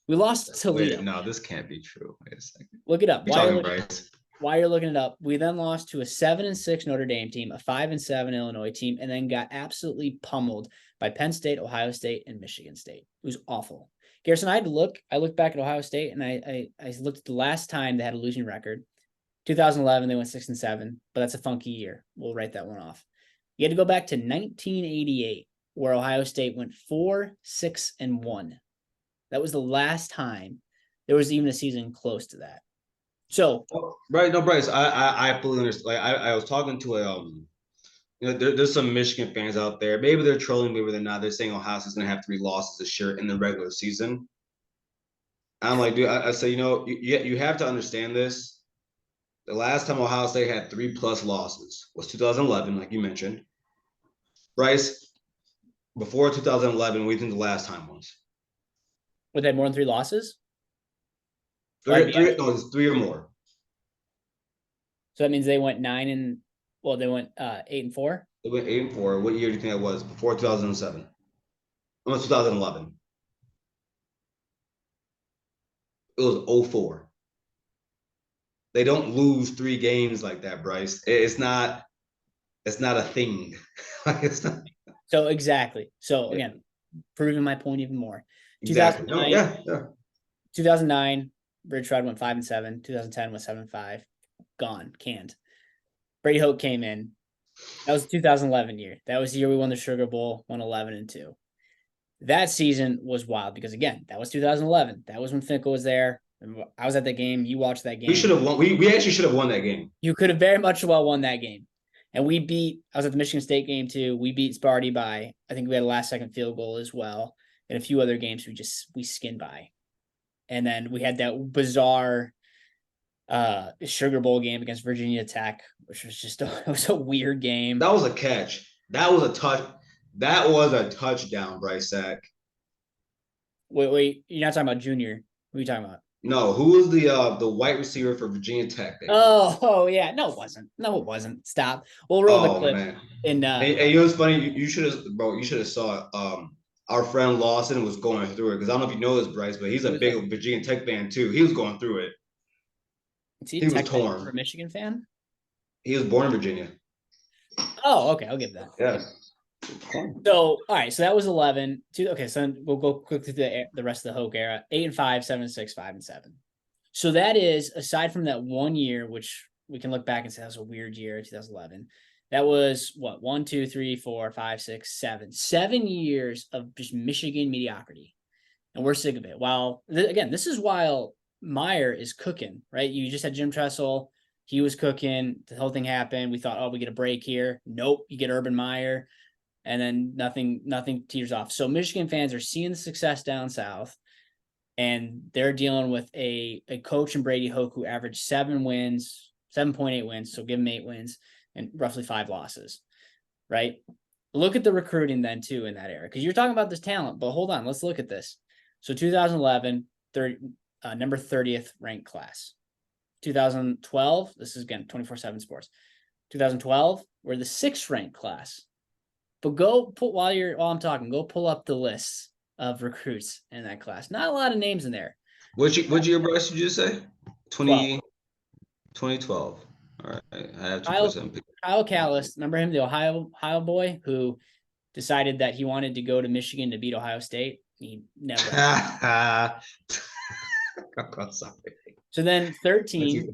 Wait, no, this can't be true. Wait a second. Look it up. Bryce? While you're looking it up, we then lost to a 7-6 Notre Dame team, a 5-7 Illinois team, and then got absolutely pummeled by Penn State, Ohio State, and Michigan State. It was awful. Garrison, I looked back at Ohio State, and I looked at the last time they had a losing record. 2011, they went 6-7, but that's a funky year. We'll write that one off. You had to go back to 1988, where Ohio State went 4-6-1. That was the last time there was even a season close to that. So right, no, Bryce, I fully understand. Like I was talking to there's some Michigan fans out there. Maybe they're trolling, maybe they're not. They're saying Ohio State's gonna have 3 losses this year in the regular season. I'm like, dude, I say, you have to understand this. The last time Ohio State had 3+ losses was 2011, like you mentioned. Bryce, before 2011, we think the last time was. Would they have more than 3 losses? 3 or more. So that means they went 8-4. They went 8-4. What year do you think that was? Before 2007? Almost 2011. It was 2004. They don't lose 3 games like that, Bryce. It's not a thing. It's not. So exactly. So again, proving my point even more. Exactly. 2009, Bridge Rod went 5-7. 2010 was 7-5. Gone, canned. Brady Hoke came in. That was the 2011 year. That was the year we won the Sugar Bowl, won 11-2. That season was wild because again, that was 2011. That was when Finkel was there. I was at that game. You watched that game. We should have won. We actually should have won that game. You could have very much well won that game. And I was at the Michigan State game too. We beat Sparty by, I think we had a last second field goal as well. And a few other games we skinned by. And then we had that bizarre Sugar Bowl game against Virginia Tech, which was just it was a weird game. That was a catch. That was a touchdown, Bryce Sack. Wait, you're not talking about Junior. What are you talking about? No, who was the white receiver for Virginia Tech? Oh yeah. No, it wasn't. Stop. We'll roll the clip. Man. And it was funny. You should have saw it. Our friend Lawson was going through it because I don't know if you know this, Bryce, but he's a big Virginia Tech fan too. He was going through it. He was torn. For a Michigan fan? He was born in Virginia. Oh, okay. I'll give that. Yeah. So, all right. So that was 11. Okay. So we'll go quickly through the rest of the Hoke era. 8-5, 7-6, 5-7. So that is, aside from that one year, which we can look back and say that was a weird year, 2011. That was what? 1, 2, 3, 4, 5, 6, 7. 7 years of just Michigan mediocrity. And we're sick of it. Again, this is while Meyer is cooking, right? You just had Jim Tressel. He was cooking. The whole thing happened. We thought, we get a break here. Nope. You get Urban Meyer. And then nothing teeters off. So Michigan fans are seeing the success down south. And they're dealing with a coach in Brady Hoke who averaged 7 wins, 7.8 wins. So give him 8 wins and roughly 5 losses, right? Look at the recruiting then too in that era. Because you're talking about this talent, but hold on, let's look at this. So 2011, number 30th ranked class. 2012, this is again 24/7 sports. 2012, we're the 6th ranked class. But while I'm talking, go pull up the lists of recruits in that class. Not a lot of names in there. What year, Bryce, did you say? 2012. All right. I have 2%. Kyle Callis, remember him, the Ohio boy who decided that he wanted to go to Michigan to beat Ohio State? He never. Sorry. So then 13.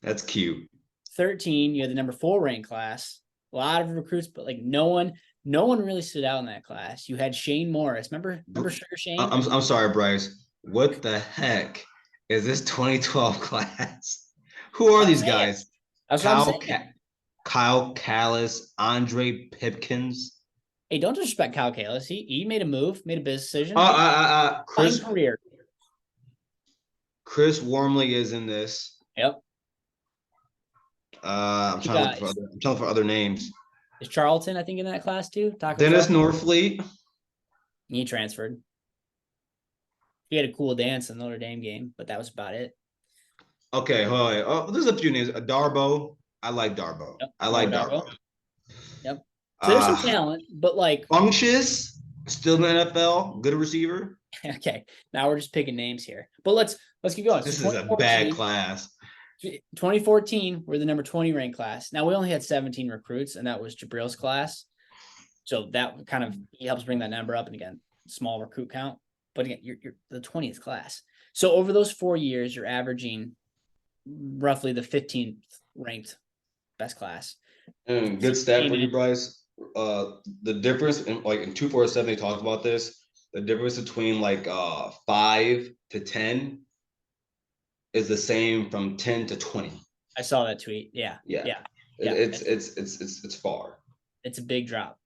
That's cute. 13, you had the number 4 ranked class. A lot of recruits, but like no one really stood out in that class. You had Shane Morris. Remember Sugar Shane? I'm sorry, Bryce. What the heck is this 2012 class? Who are these guys? That's what I'm saying. Kyle Callis, Andre Pipkins. Hey, don't disrespect Kyle Kalis. He made a move, made a business decision. Chris Fine career. Chris Wormley is in this. Yep. I'm trying to look for other names. Is Charlton, I think, in that class too? Dennis Norfleet. He transferred. He had a cool dance in the Notre Dame game, but that was about it. Okay, there's a few names. Darbo. I like Darbo. Yep. I like Darbo. Yep. So there's some talent, but like Funchess, still in the NFL, good receiver. Okay, now we're just picking names here. But let's keep going. This is a bad class. 2014, we're the number 20 ranked class. Now we only had 17 recruits, and that was Jabril's class. So that kind of he helps bring that number up. And again, small recruit count. But again, you're the 20th class. So over those 4 years, you're averaging roughly the 15th ranked best class. And good stat for you, Bryce. The difference in 247, they talked about this. The difference between 5 to 10 is the same from 10 to 20. I saw that tweet. Yeah. It's far. It's a big drop.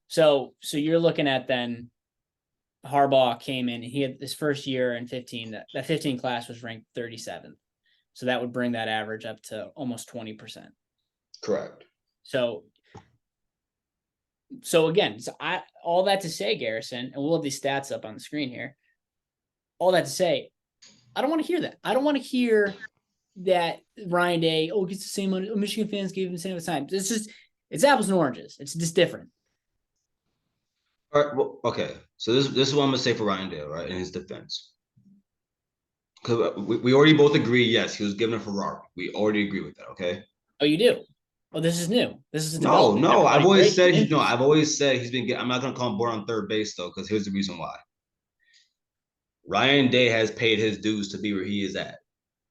So you're looking at then Harbaugh came in. He had his first year in 15. That 15 class was ranked 37th. So that would bring that average up to almost 20%. Correct. So again, all that to say, Garrison, and we'll have these stats up on the screen here. All that to say, I don't want to hear that. I don't want to hear that Ryan Day, gets the same money. Michigan fans gave him the same amount of time. It's apples and oranges. It's just different. All right. Well, okay. So this is what I'm gonna say for Ryan Day, right? In his defense, because we already both agree. Yes, he was given a Ferrari. We already agree with that. Okay. Oh, you do. Oh, this is new. This is no. I've always said he's been getting. I'm not gonna call him born on third base though, because here's the reason why. Ryan Day has paid his dues to be where he is at.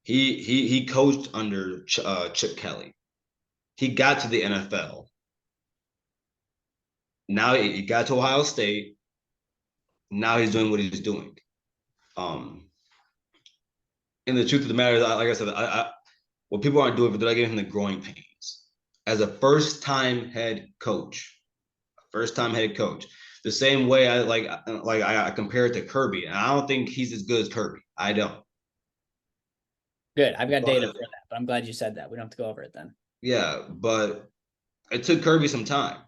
He coached under Chip Kelly. He got to the NFL. Now he got to Ohio State. Now he's doing what he's doing. And the truth of the matter is, like I said, what people aren't doing, but they're not giving him the growing pains. As a first-time head coach, the same way I compare it to Kirby, and I don't think he's as good as Kirby. I don't. Good. I've got data for that, but I'm glad you said that. We don't have to go over it then. Yeah, but it took Kirby some time.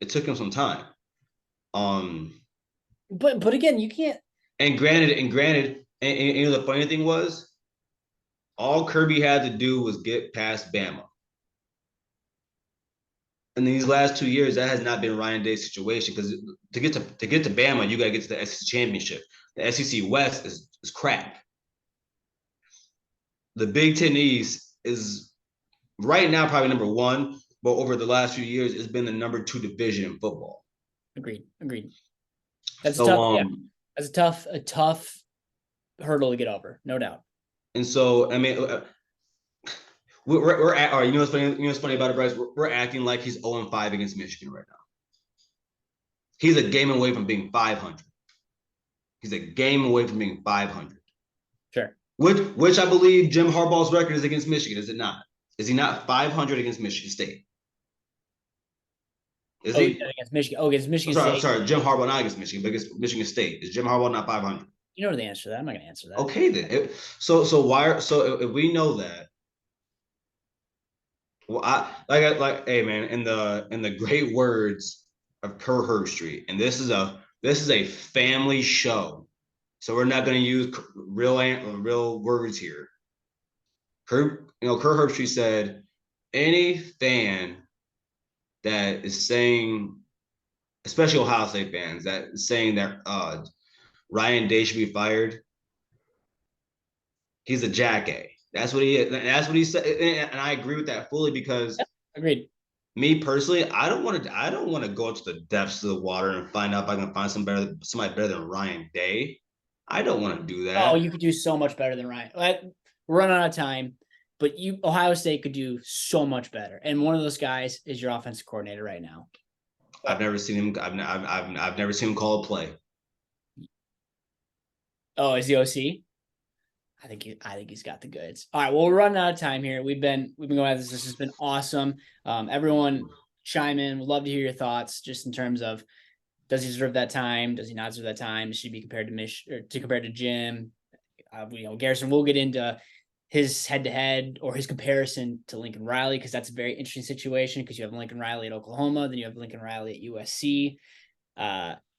It took him some time. But again, you can't. And granted, the funny thing was, all Kirby had to do was get past Bama. In these last 2 years, that has not been Ryan Day's situation, because to get to Bama, you got to get to the SEC championship. The SEC West is crap. The Big Ten East is right now probably number one, but over the last few years, it's been the number 2 division in football. Agreed. That's a tough hurdle to get over, no doubt. And so, I mean, we're at, all right, you know what's funny about it, Bryce? We're acting like he's 0-5 against Michigan right now. He's a game away from being 500. He's a game away from being 500. Sure. Which I believe Jim Harbaugh's record is against Michigan, is it not? Is he not 500 against Michigan State? Is he? Against Michigan. Oh, against Michigan State. Sorry, Jim Harbaugh not against Michigan, but against Michigan State. Is Jim Harbaugh not 500? You know the answer to that. I'm not going to answer that. Okay, then. So if we know that, well, hey man, in the great words of Kerr Herbstreit, and this is a family show, so we're not going to use real words here. Kerr Herbstreit said, any fan that is saying, especially Ohio State fans, that is saying that Ryan Day should be fired, he's a jackass. That's what he is. That's what he said, and I agree with that fully, because agreed. Me personally, I don't want to go to the depths of the water and find out if I can find somebody better than Ryan Day. I don't want to do that. Oh, you could do so much better than Ryan. We're running out of time, but Ohio State could do so much better. And one of those guys is your offensive coordinator right now. I've never seen him. I've never seen him call a play. Oh, is the OC? I think he's got the goods. All right, well, we're running out of time here. We've been going at this. This has been awesome. Everyone chime in. We'd love to hear your thoughts just in terms of, does he deserve that time? Does he not deserve that time? Should he be compared to compared to Jim? Garrison, we'll get into his head-to-head or his comparison to Lincoln Riley, because that's a very interesting situation, because you have Lincoln Riley at Oklahoma, then you have Lincoln Riley at USC.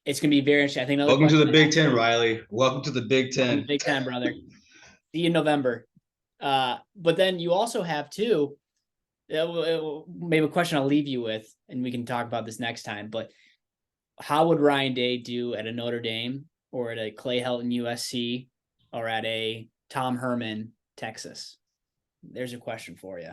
It's going to be very interesting. I think welcome to the Big Ten, Riley. Welcome to the Big Ten. Big Ten, brother. See you in November. But then you also have too, maybe a question I'll leave you with, and we can talk about this next time, but how would Ryan Day do at a Notre Dame or at a Clay Helton USC or at a Tom Herman Texas? There's a question for you.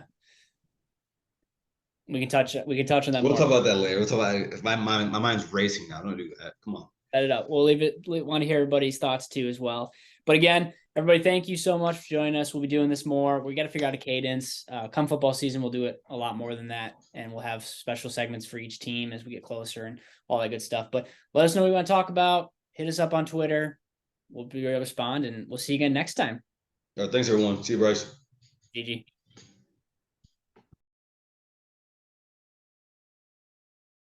We can touch on that. We'll talk about that later. We'll talk about it. My mind's racing now. Don't do that. Come on. Set it up. We'll leave it. We want to hear everybody's thoughts too as well. But again, everybody, thank you so much for joining us. We'll be doing this more. We got to figure out a cadence. Come football season, we'll do it a lot more than that, and we'll have special segments for each team as we get closer and all that good stuff. But let us know what you want to talk about. Hit us up on Twitter. We'll be able to respond, and we'll see you again next time. All right, thanks everyone. See you, Bryce. GG.